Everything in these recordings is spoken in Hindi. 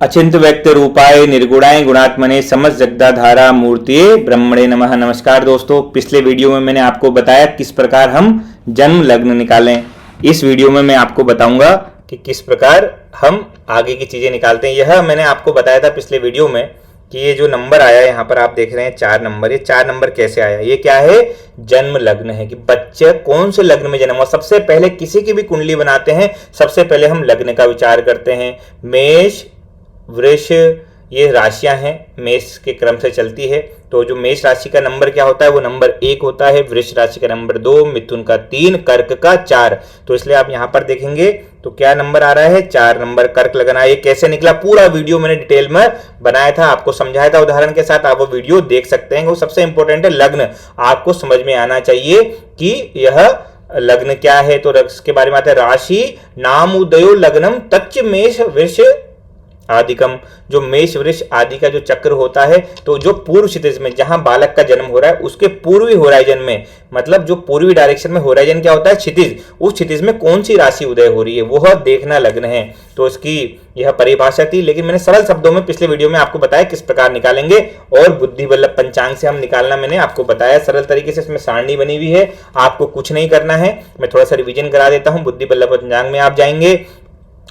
अचिंत व्यक्त रूपाय निर्गुणाय गुणात्मने समस्त जगदाधारा मूर्तिये ब्रह्मणे नमः। नमस्कार दोस्तों, पिछले वीडियो में मैंने आपको बताया किस प्रकार हम जन्म लग्न निकालें। इस वीडियो में मैं आपको बताऊंगा कि किस प्रकार हम आगे की चीजें निकालते हैं। यह मैंने आपको बताया था पिछले वीडियो में कि ये जो नंबर आया यहाँ पर आप देख रहे हैं 4 नंबर, ये 4 नंबर कैसे आया। ये क्या है? जन्म लग्न है कि बच्चे कौन से लग्न में जन्म हुआ। सबसे पहले किसी की भी कुंडली बनाते हैं, सबसे पहले हम लग्न का विचार करते हैं। मेष, वृष, ये राशियां हैं, मेष के क्रम से चलती है। तो जो मेष राशि का नंबर क्या होता है, वो नंबर 1 होता है। वृष राशि का नंबर 2, मिथुन का 3, कर्क का 4। तो इसलिए आप यहां पर देखेंगे तो क्या नंबर आ रहा है? 4 नंबर कर्क लगना। ये कैसे निकला, पूरा वीडियो मैंने डिटेल में बनाया था, आपको समझाया था उदाहरण के साथ। आप वो वीडियो देख सकते हैं। वो सबसे इंपॉर्टेंट है लग्न, आपको समझ में आना चाहिए कि यह लग्न क्या है। तो इसके बारे में आता है राशि नाम उदयो लग्नम तच्च मेष वृष आदिकम। जो मेष वृष आदि का जो चक्र होता है, तो जो पूर्व क्षितिज में जहां बालक का जन्म हो रहा है उसके पूर्वी होराइजन में, मतलब जो पूर्वी डायरेक्शन में होराइजन क्या होता है? क्षितिज। उस क्षितिज में कौन सी राशि उदय हो रही है वह देखना लग्न है। तो इसकी यह परिभाषा थी, लेकिन मैंने सरल शब्दों में पिछले वीडियो में आपको बताया किस प्रकार निकालेंगे। और बुद्धि बल्लभ पंचांग से हम निकालना मैंने आपको बताया सरल तरीके से। इसमें सारणी बनी हुई है, आपको कुछ नहीं करना है। मैं थोड़ा सा रिवीजन करा देता हूं। बुद्धि बल्लभ पंचांग में आप जाएंगे,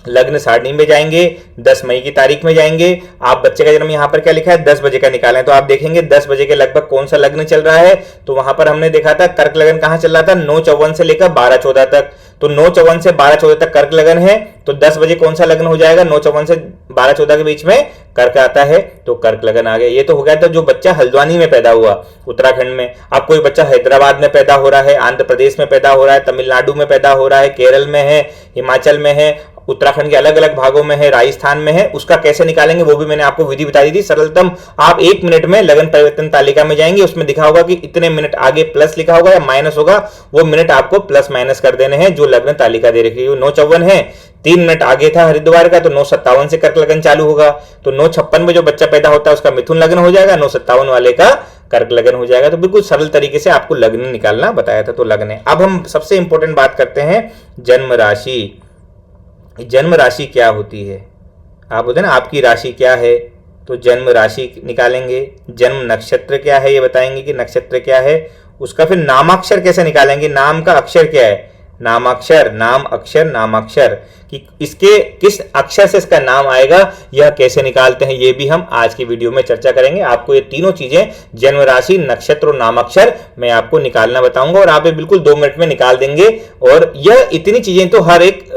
लग्न सारणी में जाएंगे, 10 मई की तारीख में जाएंगे। आप बच्चे का जन्म यहाँ पर क्या लिखा है? 10 बजे का निकालें। तो आप देखेंगे 10 बजे के लगभग कौन सा लग्न चल रहा है। तो वहां पर हमने देखा था कर्क लगन कहां चल रहा था? 9/54 से लेकर 12/14 तक। तो 9/54 से 12/14 तक कर्क लगन है। तो 10 बजे कौन सा लग्न हो जाएगा? 9/54 से 12/14 के बीच में कर्क आता है, तो कर्क लगन आ गया। ये तो हो गया था जो बच्चा हल्द्वानी में पैदा हुआ, उत्तराखंड में। अब कोई बच्चा हैदराबाद में पैदा हो रहा है, आंध्र प्रदेश में पैदा हो रहा है, तमिलनाडु में पैदा हो रहा है, केरल में है, हिमाचल में है, उत्तराखंड के अलग अलग भागों में है, राजस्थान में है, उसका कैसे निकालेंगे वो भी मैंने आपको विधि बता दी थी सरलतम। आप 1 मिनट में लगन परिवर्तन तालिका में जाएंगे, उसमें दिखा होगा कि इतने मिनट आगे प्लस लिखा होगा या माइनस होगा, वो मिनट आपको प्लस माइनस कर देने हैं जो लग्न तालिका दे रखी है। 9/54 है, 3 मिनट आगे था हरिद्वार का, तो 9/57 से कर्क लगन चालू होगा। तो 9/56 में जो बच्चा पैदा होता है उसका मिथुन लगन हो जाएगा, 9/57 वाले का कर्क लगन हो जाएगा। तो बिल्कुल सरल तरीके से आपको लग्न निकालना बताया था। तो लग्न है। अब हम सबसे इंपॉर्टेंट बात करते हैं जन्म राशि। जन्म राशि क्या होती है? आप बोलते हैं ना आपकी राशि क्या है, तो जन्म राशि निकालेंगे। जन्म नक्षत्र क्या है ये बताएंगे कि नक्षत्र क्या है। उसका फिर नामाक्षर कैसे निकालेंगे, नाम का अक्षर क्या है, नामाक्षर, नाम अक्षर, नामाक्षर, कि इसके किस अक्षर से इसका नाम आएगा, यह कैसे निकालते हैं, ये भी हम आज की वीडियो में चर्चा करेंगे। आपको ये तीनों चीजें जन्म राशि, नक्षत्र और नामाक्षर मैं आपको निकालना बताऊंगा, और आप ये बिल्कुल 2 मिनट में निकाल देंगे। और यह इतनी चीजें तो हर एक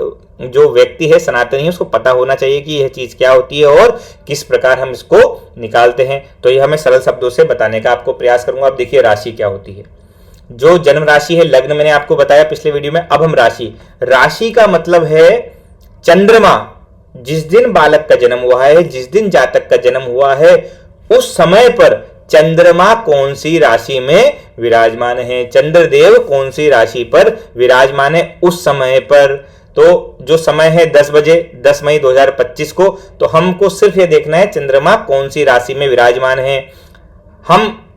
जो व्यक्ति है, सनातनी है, उसको पता होना चाहिए कि यह चीज क्या होती है और किस प्रकार हम इसको निकालते हैं। तो यह मैं सरल शब्दों से बताने का आपको प्रयास करूंगा। अब देखिए राशि क्या होती है। जो जन्म राशि है, लग्न मैंने आपको बताया पिछले वीडियो में। अब हम राशि, राशि का मतलब है चंद्रमा। जिस दिन बालक का जन्म हुआ है, जिस दिन जातक का जन्म हुआ है, उस समय पर चंद्रमा कौन सी राशि में विराजमान है, चंद्रदेव कौन सी राशि पर विराजमान है उस समय पर। तो जो समय है 10 बजे 10 मई 2025 को, तो हमको सिर्फ ये देखना है चंद्रमा कौन सी राशि में विराजमान है।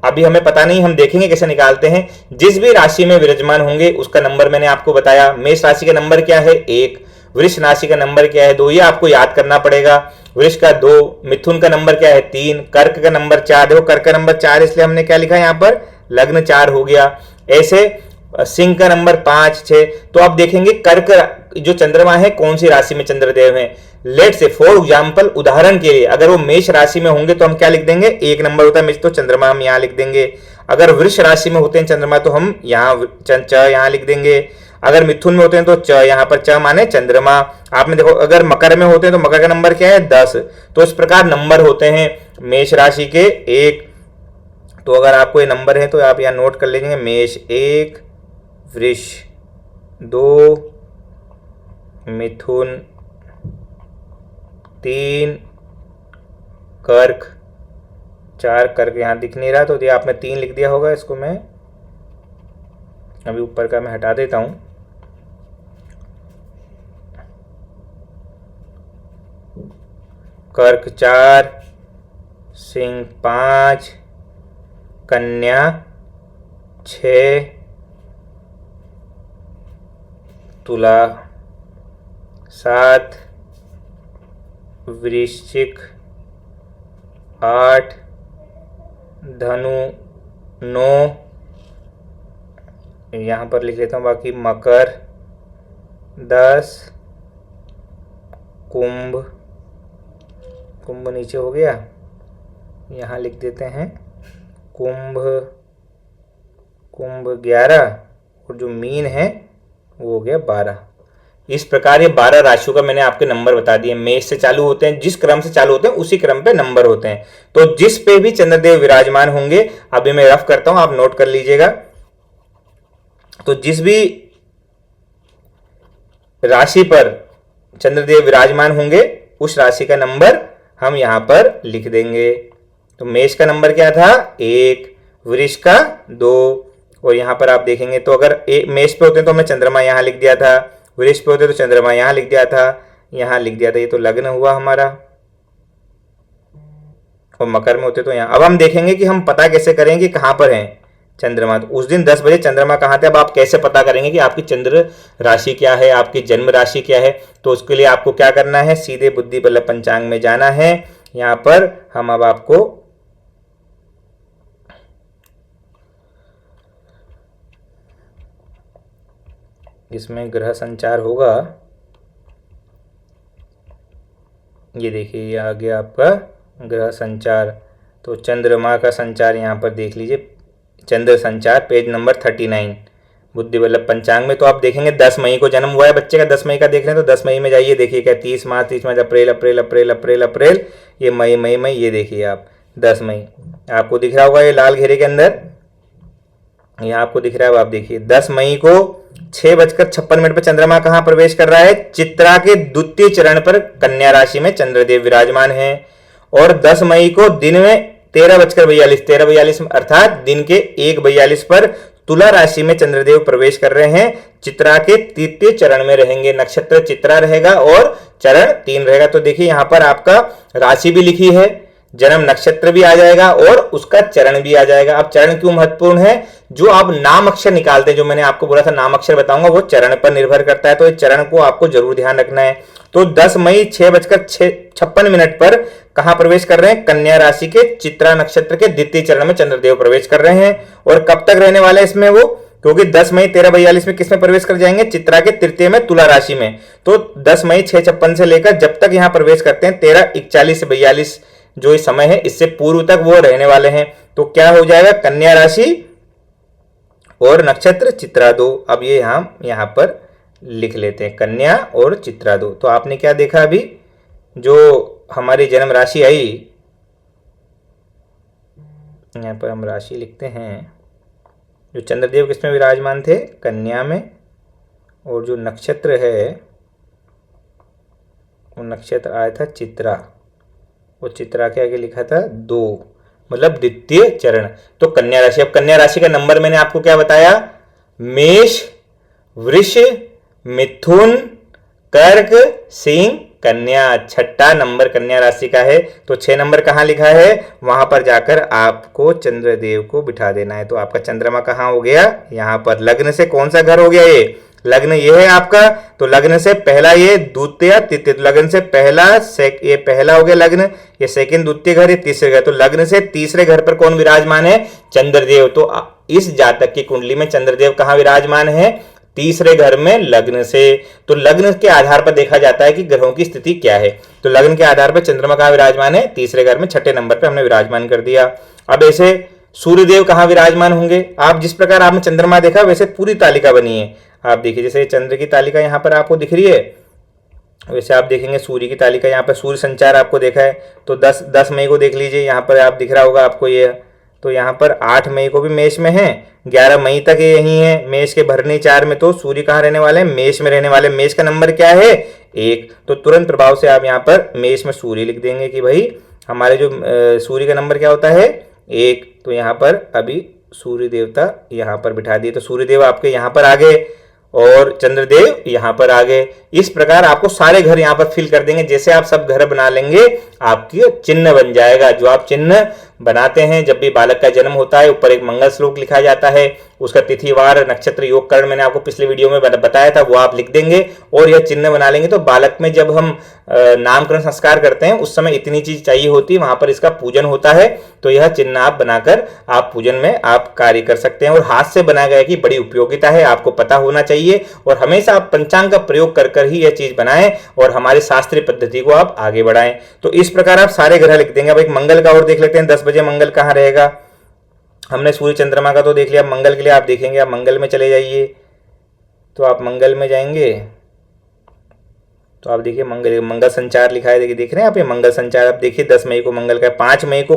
अभी हमें पता नहीं, हम देखेंगे कैसे निकालते हैं। जिस भी राशि में विराजमान होंगे उसका नंबर मैंने आपको बताया। मेष राशि का नंबर क्या है? 1। वृष राशि का नंबर क्या है? 2। ये आपको याद करना पड़ेगा। वृष का 2, मिथुन का नंबर क्या है? 3, कर्क का नंबर 4। देखो कर्क का नंबर 4, इसलिए हमने क्या लिखा है यहाँ पर? लग्न 4 हो गया। ऐसे सिंह का नंबर 5, 6। तो आप देखेंगे कर्क जो चंद्रमा है कौन सी राशि में चंद्रदेव है। लेट से फॉर एग्जाम्पल, उदाहरण के लिए, अगर वो मेष राशि में होंगे तो हम क्या लिख देंगे? 1 नंबर होता है मेष, तो चंद्रमा हम यहाँ लिख देंगे। अगर वृष राशि में होते हैं चंद्रमा तो हम यहाँ च यहाँ लिख देंगे। अगर मिथुन में होते हैं तो च, यहाँ पर च माने चंद्रमा। आपने देखो अगर मकर में होते हैं तो मकर का नंबर क्या है? 10। तो इस प्रकार नंबर होते हैं मेष राशि के 1। तो अगर आपको ये नंबर है तो आप यहाँ नोट कर लीजिए, मेष 1, वृष 2, मिथुन 3, कर्क 4। कर्क यहाँ दिख नहीं रहा तो ये आपने 3 लिख दिया होगा। इसको मैं अभी ऊपर का मैं हटा देता हूँ। कर्क 4, सिंह 5, कन्या 6, तुला 7, वृश्चिक 8, धनु 9, यहाँ पर लिख लेता हूँ, बाकी मकर 10, कुंभ नीचे हो गया, यहाँ लिख देते हैं कुंभ 11, और जो मीन है वो हो गया 12। इस प्रकार ये 12 राशियों का मैंने आपके नंबर बता दिए। मेष से चालू होते हैं, जिस क्रम से चालू होते हैं उसी क्रम पे नंबर होते हैं। तो जिस पे भी चंद्रदेव विराजमान होंगे, अभी मैं रफ करता हूं, आप नोट कर लीजिएगा। तो जिस भी राशि पर चंद्रदेव विराजमान होंगे उस राशि का नंबर हम यहां पर लिख देंगे। तो मेष का नंबर क्या था? 1, वृष का 2, और यहां पर आप देखेंगे तो अगर मेष पे होते तो मैं चंद्रमा यहां लिख दिया था, वृष पे होते तो चंद्रमा यहां लिख दिया था, यहां लिख दिया था, ये तो लग्न हुआ हमारा। और मकर में होते तो यहां। अब हम देखेंगे कि हम पता कैसे करें कि कहां पर हैं चंद्रमा। तो उस दिन 10 बजे चंद्रमा कहां थे। अब आप कैसे पता करेंगे कि आपकी चंद्र राशि क्या है, आपकी जन्म राशि क्या है? तो उसके लिए आपको क्या करना है, सीधे बुद्धि बल्लभ पंचांग में जाना है। यहां पर हम अब आपको इसमें ग्रह संचार होगा, ये देखिए ये आ गया आपका ग्रह संचार। तो चंद्रमा का संचार यहाँ पर देख लीजिए, चंद्र संचार पेज नंबर 39 बुद्धि बल्लभ पंचांग में। तो आप देखेंगे 10 मई को जन्म हुआ है बच्चे का, 10 मई का देख रहे हैं तो 10 मई में जाइए, देखिए क्या 30 मार्च, अप्रैल, ये मई, ये देखिए आप 10 मई आपको दिख रहा होगा, ये लाल घेरे के अंदर यहाँ आपको दिख रहा है। आप देखिए 10 मई को 6:56 पर चंद्रमा कहां प्रवेश कर रहा है? चित्रा के द्वितीय चरण पर कन्या राशि में चंद्रदेव विराजमान है। और 10 मई को दिन में 13:42 अर्थात दिन के 1:42 पर तुला राशि में चंद्रदेव प्रवेश कर रहे हैं। चित्रा के तृतीय चरण में रहेंगे, नक्षत्र चित्रा रहेगा और चरण 3 रहेगा। तो देखिए यहां पर आपका राशि भी लिखी है, जन्म नक्षत्र भी आ जाएगा और उसका चरण भी आ जाएगा। अब चरण क्यों महत्वपूर्ण है? जो आप नाम अक्षर निकालते हैं, जो मैंने आपको बोला था नाम अक्षर बताऊंगा, वो चरण पर निर्भर करता है। तो इस चरण को आपको जरूर ध्यान रखना है। तो 10 मई 6:56 पर कहां प्रवेश कर रहे हैं? कन्या राशि के चित्रा नक्षत्र के द्वितीय चरण में चंद्रदेव प्रवेश कर रहे हैं। और कब तक रहने वाले इसमें वो? क्योंकि 10 मई 13:42 में किसमें प्रवेश कर जाएंगे? चित्रा के तृतीय में, तुला राशि में। तो 10 मई 6:56 से लेकर जब तक यहां प्रवेश करते हैं 13:41 से 42 जो इस समय है, इससे पूर्व तक वो रहने वाले हैं। तो क्या हो जाएगा? कन्या राशि और नक्षत्र चित्रा 2। अब ये हम यहां पर लिख लेते हैं, कन्या और चित्रा 2। तो आपने क्या देखा अभी, जो हमारी जन्म राशि आई, यहां पर हम राशि लिखते हैं, जो चंद्रदेव किसमें विराजमान थे? कन्या में। और जो नक्षत्र है वो नक्षत्र आया था चित्रा, वो चित्रा के आगे लिखा था 2, मतलब द्वितीय चरण। तो कन्या राशि। अब कन्या राशि का नंबर मैंने आपको क्या बताया? मेष, वृष, मिथुन, कर्क, सिंह, कन्या। 6ठा नंबर कन्या राशि का है। तो 6 नंबर कहां लिखा है? वहां पर जाकर आपको चंद्रदेव को बिठा देना है। तो आपका चंद्रमा कहां हो गया? यहां पर। लग्न से कौन सा घर हो गया? ये लग्न ये है आपका। तो लग्न से पहला ये, द्वितीय, तृतीय। लग्न से पहला ये पहला हो गया लग्न, ये सेकंड द्वितीय घर, ये तीसरे घर। तो लग्न से तीसरे घर पर कौन विराजमान है? चंद्रदेव। तो इस जातक की कुंडली में चंद्रदेव कहां विराजमान है? तीसरे घर में, लग्न से। तो लग्न के आधार पर देखा जाता है कि ग्रहों की स्थिति क्या है। तो लग्न के आधार पर चंद्रमा कहां विराजमान है? तीसरे घर में, 6ठे नंबर पर हमने विराजमान कर दिया। अब ऐसे सूर्यदेव कहां विराजमान होंगे? आप जिस प्रकार आपने चंद्रमा देखा वैसे पूरी तालिका बनी है। आप देखिए जैसे चंद्र की तालिका यहाँ पर आपको दिख रही है, वैसे आप देखेंगे सूर्य की तालिका। यहाँ पर सूर्य संचार आपको देखा है। तो 10 मई को देख लीजिए, यहाँ पर आप दिख रहा होगा आपको ये। तो यहाँ पर 8 मई को भी मेष में है, 11 मई तक ये यही है मेष के भरनी 4 में। तो सूर्य कहाँ रहने वाले हैं? मेष में रहने वाले। मेष का नंबर क्या है? 1। तो तुरंत प्रभाव से आप यहाँ पर मेष में सूर्य लिख देंगे कि भाई हमारे जो सूर्य का नंबर क्या होता है? 1। तो यहाँ पर अभी सूर्य देवता यहाँ पर बिठा दिए। तो सूर्य देव आपके यहाँ पर आ गए और चंद्रदेव यहाँ पर आ गए। इस प्रकार आपको सारे घर यहाँ पर फिल कर देंगे। जैसे आप सब घर बना लेंगे, आपकी चिन्ह बन जाएगा। जो आप चिन्ह बनाते हैं जब भी बालक का जन्म होता है, ऊपर एक मंगल श्लोक लिखा जाता है, उसका तिथिवार, नक्षत्र, योग, कर्ण मैंने आपको पिछले वीडियो में बताया था, वो आप लिख देंगे और यह चिन्ह बना लेंगे। तो बालक में जब हम नामकरण संस्कार करते हैं उस समय इतनी चीज चाहिए होती है, वहां पर इसका पूजन होता है। तो यह चिन्ह आप बनाकर आप पूजन में आप कार्य कर सकते हैं। और हाथ से बनाया गया की बड़ी उपयोगिता है, आपको पता होना चाहिए। और हमेशा आप पंचांग का प्रयोग कर कर ही यह चीज बनाएं और हमारे शास्त्रीय पद्धति को आप आगे बढ़ाएं। तो इस प्रकार आप सारे ग्रह लिख देंगे। अब एक मंगल का और देख लेते हैं, 10 बजे मंगल कहाँ रहेगा। हमने सूर्य चंद्रमा का तो देख लिया, मंगल के लिए आप देखेंगे, आप मंगल में चले जाइए। तो आप मंगल में जाएंगे तो आप देखिए मंगल संचार लिखा है, देखिए देख रहे हैं आप ये मंगल संचार। आप देखिए 10 मई को मंगल का, 5 मई को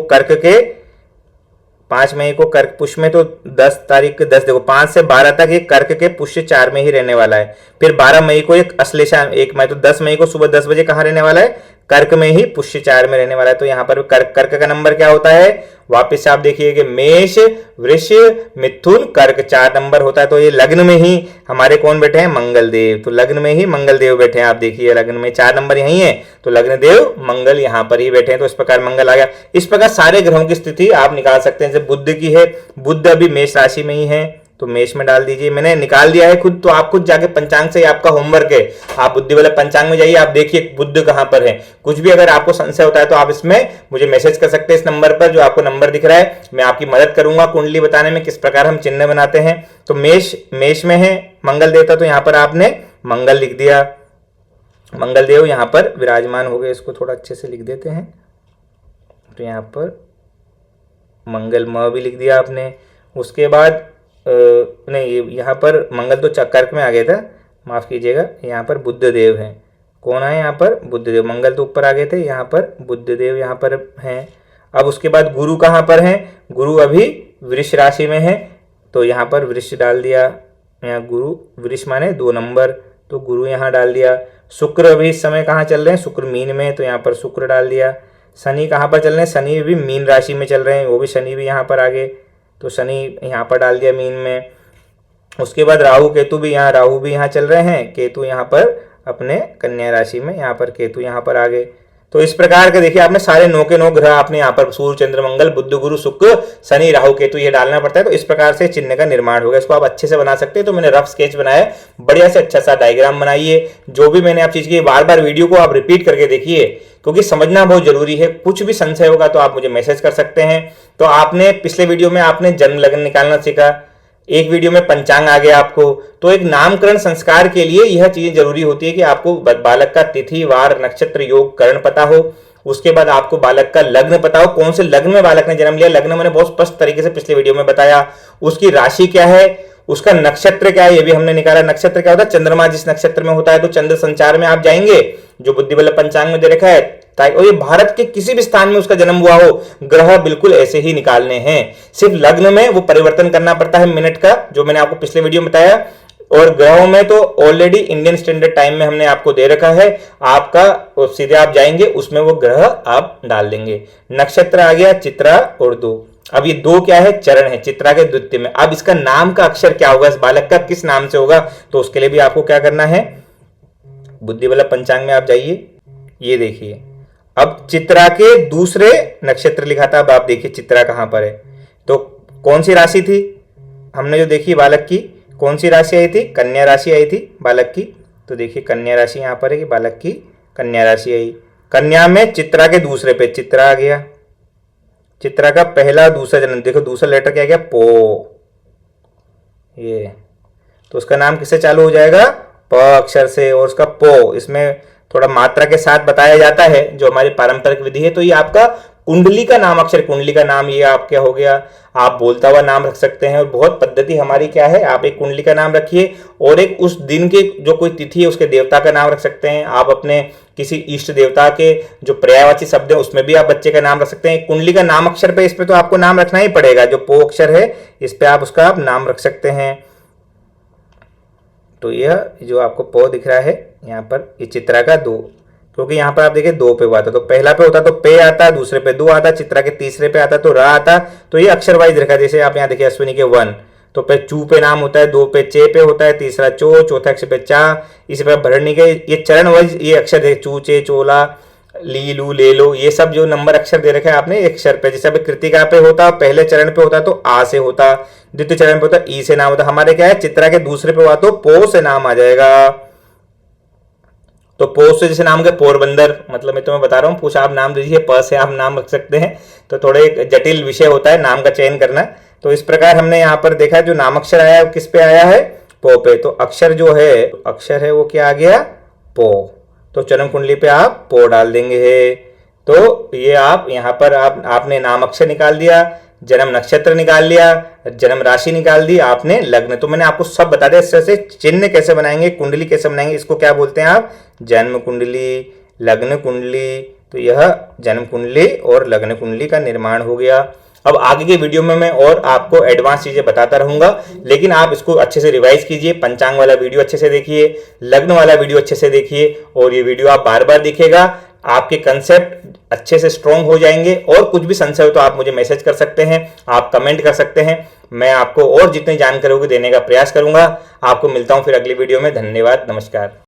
कर्क पुष्य में, तो 10 तारीख 10 देखो 5 से 12 तक ये कर्क के पुष्य 4 में ही रहने वाला है। फिर 12 मई को एक अश्लेषा 1 मई, तो 10 मई को सुबह 10 बजे कहाँ रहने वाला है, कर्क में ही पुष्य 4 में रहने वाला है। तो यहाँ पर कर्क का नंबर क्या होता है, वापस से आप देखिए कि मेष वृष मिथुन कर्क 4 नंबर होता है। तो ये लग्न में ही हमारे कौन बैठे हैं, मंगल देव। तो लग्न में ही मंगल देव बैठे हैं, आप देखिए लग्न में 4 नंबर यही है, तो लग्न देव मंगल यहाँ पर ही बैठे हैं। तो इस प्रकार मंगल आ गया। इस प्रकार सारे ग्रहों की स्थिति आप निकाल सकते हैं। जैसे बुध की है, बुध अभी मेष राशि में ही है, तो मेष में डाल दीजिए। मैंने निकाल दिया है खुद, तो आप खुद जाके पंचांग से आपका होमवर्क है, आप बुद्धि वाले पंचांग में जाइए, आप देखिए बुध कहां पर है। कुछ भी अगर आपको संशय होता है तो आप इसमें मुझे मैसेज कर सकते हैं, इस नंबर पर जो आपको नंबर दिख रहा है। मैं आपकी मदद करूंगा कुंडली बताने में, किस प्रकार हम चिन्ह बनाते हैं। तो मेष में है मंगल देवता, तो यहाँ पर आपने मंगल लिख दिया, मंगल देव यहाँ पर विराजमान हो गए। इसको थोड़ा अच्छे से लिख देते हैं। तो यहाँ पर मंगल म भी लिख दिया आपने। उसके बाद नहीं, यहाँ पर मंगल तो कर्क में आ गया था, माफ कीजिएगा। यहाँ पर बुध देव हैं, कौन है यहाँ पर, बुध देव। मंगल तो ऊपर आ गए थे, यहाँ पर बुध देव यहाँ पर हैं। अब उसके बाद गुरु कहाँ पर हैं, गुरु अभी वृष राशि में है, तो यहाँ पर वृष डाल दिया। यहाँ गुरु वृष माने 2 नंबर, तो गुरु यहाँ डाल दिया। शुक्र अभी इस समय कहाँ चल रहे हैं, शुक्र मीन में, तो यहाँ पर शुक्र डाल दिया। शनि कहाँ पर चल रहे हैं, शनि भी मीन राशि में चल रहे हैं, वो भी शनि भी यहाँ पर आ गए, तो शनि यहाँ पर डाल दिया मीन में। उसके बाद राहु केतु भी यहाँ चल रहे हैं, केतु यहाँ पर अपने कन्या राशि में, यहाँ पर केतु यहाँ पर आ गए। तो इस प्रकार के देखिए आपने सारे 9 के 9 ग्रह आपने यहाँ पर सूर्य चंद्र मंगल बुध गुरु शुक्र शनि राहु केतु ये डालना पड़ता है। तो इस प्रकार से चिन्ह का निर्माण होगा, इसको आप अच्छे से बना सकते हैं। तो मैंने रफ स्केच बनाया, बढ़िया से अच्छा सा डायग्राम बनाइए। जो भी मैंने आप चीज की बार बार वीडियो को आप रिपीट करके देखिए, क्योंकि समझना बहुत जरूरी है। कुछ भी संशय होगा तो आप मुझे मैसेज कर सकते हैं। तो आपने पिछले वीडियो में आपने जन्म लग्न निकालना सीखा, एक वीडियो में पंचांग आ गया आपको। तो एक नामकरण संस्कार के लिए यह चीजें जरूरी होती है कि आपको बालक का तिथि वार नक्षत्र योग करण पता हो। उसके बाद आपको बालक का लग्न पता हो, कौन से लग्न में बालक ने जन्म लिया। लग्न मैंने बहुत स्पष्ट तरीके से पिछले वीडियो में बताया। उसकी राशि क्या है, उसका नक्षत्र क्या है, ये भी हमने निकाला। नक्षत्र क्या होता है, चंद्रमा जिस नक्षत्र में होता है। तो चंद्र संचार में आप जाएंगे, जो बुद्धि बल्लभ पंचांग में दे रखा है, और ये भारत के किसी भी स्थान में उसका जन्म हुआ हो, ग्रह बिल्कुल ऐसे ही निकालने हैं। सिर्फ लग्न में वो परिवर्तन करना पड़ता है मिनट का, जो मैंने आपको पिछले वीडियो में बताया। और ग्रहों में तो ऑलरेडी इंडियन स्टैंडर्ड टाइम में हमने आपको दे रखा है आपका, सीधे आप जाएंगे उसमें वो ग्रह आप डाल देंगे। नक्षत्र आ गया चित्रा और 2। अब ये 2 क्या है, चरण है चित्रा के द्वितीय में। अब इसका नाम का अक्षर क्या होगा, इस बालक का किस नाम से होगा, तो उसके लिए भी आपको क्या करना है, बुद्धि बल्लभ पंचांग में आप जाइए। ये देखिए अब चित्रा के दूसरे नक्षत्र लिखा था, अब आप देखिए चित्रा कहां पर है। तो कौन सी राशि थी हमने जो देखी बालक की, कौन सी राशि आई थी, कन्या राशि आई थी बालक की। तो देखिए कन्या राशि यहां पर है कि बालक की कन्या राशि आई। कन्या में चित्रा के दूसरे पे चित्रा आ गया। चित्रा का पहला दूसरा जन्म, देखो दूसरा लेटर क्या गया, पो। ये तो उसका नाम किससे चालू हो जाएगा, प अक्षर से, और उसका पो इसमें थोड़ा मात्रा के साथ बताया जाता है, जो हमारी पारंपरिक विधि है। तो ये आपका कुंडली का नाम अक्षर, कुंडली का नाम ये आप क्या हो गया, आप बोलता हुआ नाम रख सकते हैं। और बहुत पद्धति हमारी क्या है, आप एक कुंडली का नाम रखिए और एक उस दिन के जो कोई तिथि है उसके देवता का नाम रख सकते हैं। आप अपने किसी इष्ट देवता के जो पर्यायवाची शब्द है उसमें भी आप बच्चे का नाम रख सकते हैं। कुंडली का नाम अक्षर पे, इस पे तो आपको नाम रखना ही पड़ेगा, जो पो अक्षर है इस पे आप उसका आप नाम रख सकते हैं। तो यह जो आपको पो दिख रहा है यहाँ पर, ये चित्रा का 2, क्योंकि यहाँ पर आप देखिए 2 पे हुआ था, तो पहला पे होता तो पे आता, दूसरे पे 2 आता, चित्रा के तीसरे पे आता तो रा आता। तो ये अक्षर वाइज रखा, जैसे आप यहाँ देखिए अश्विनी के 1, तो पे चू पे नाम होता है, 2 पे चे पे होता है, तीसरा चो, चौथा अक्षर पे चा, इसी पे भरणी के ये चरण वाइज ये अक्षर देखिए, चू चे चोला ली लू ले लो, ये सब जो नंबर अक्षर दे रखे हैं आपने अक्षर पे। जैसे अभी कृतिका पे होता, पहले चरण पे होता तो आ से होता, द्वितीय चरण पे होता ई से नाम होता। हमारे क्या है, चित्रा के दूसरे पे हुआ तो पो से नाम आ जाएगा। तो पो से जैसे नाम के पोरबंदर, मतलब मैं तुम्हें बता रहा हूँ, पूछ आप नाम दे दीजिए, प से आप नाम रख सकते हैं। तो थोड़े एक जटिल विषय होता है नाम का चयन करना। तो इस प्रकार हमने यहाँ पर देखा जो नामाक्षर आया है किस पे आया है, पो पे। तो अक्षर जो है, अक्षर है वो क्या आ गया, पो। तो जन्म कुंडली पे आप पो डाल देंगे। तो ये आप यहाँ पर आपने नाम अक्षर निकाल दिया, जन्म नक्षत्र निकाल लिया, जन्म राशि निकाल दी आपने, लग्न। तो मैंने आपको सब बता दिया। इस तरह से चिन्ह कैसे बनाएंगे, कुंडली कैसे बनाएंगे, इसको क्या बोलते हैं आप, जन्म कुंडली, लग्न कुंडली। तो यह जन्म कुंडली और लग्न कुंडली का निर्माण हो गया। अब आगे के वीडियो में मैं और आपको एडवांस चीजें बताता रहूंगा, लेकिन आप इसको अच्छे से रिवाइज कीजिए। पंचांग वाला वीडियो अच्छे से देखिए, लग्न वाला वीडियो अच्छे से देखिए, और ये वीडियो आप बार बार देखिएगा, आपके कंसेप्ट अच्छे से स्ट्रॉन्ग हो जाएंगे। और कुछ भी संशय हो तो आप मुझे मैसेज कर सकते हैं, आप कमेंट कर सकते हैं। मैं आपको और जितनी जानकारी होगी देने का प्रयास करूंगा। आपको मिलता हूं फिर अगली वीडियो में। धन्यवाद, नमस्कार।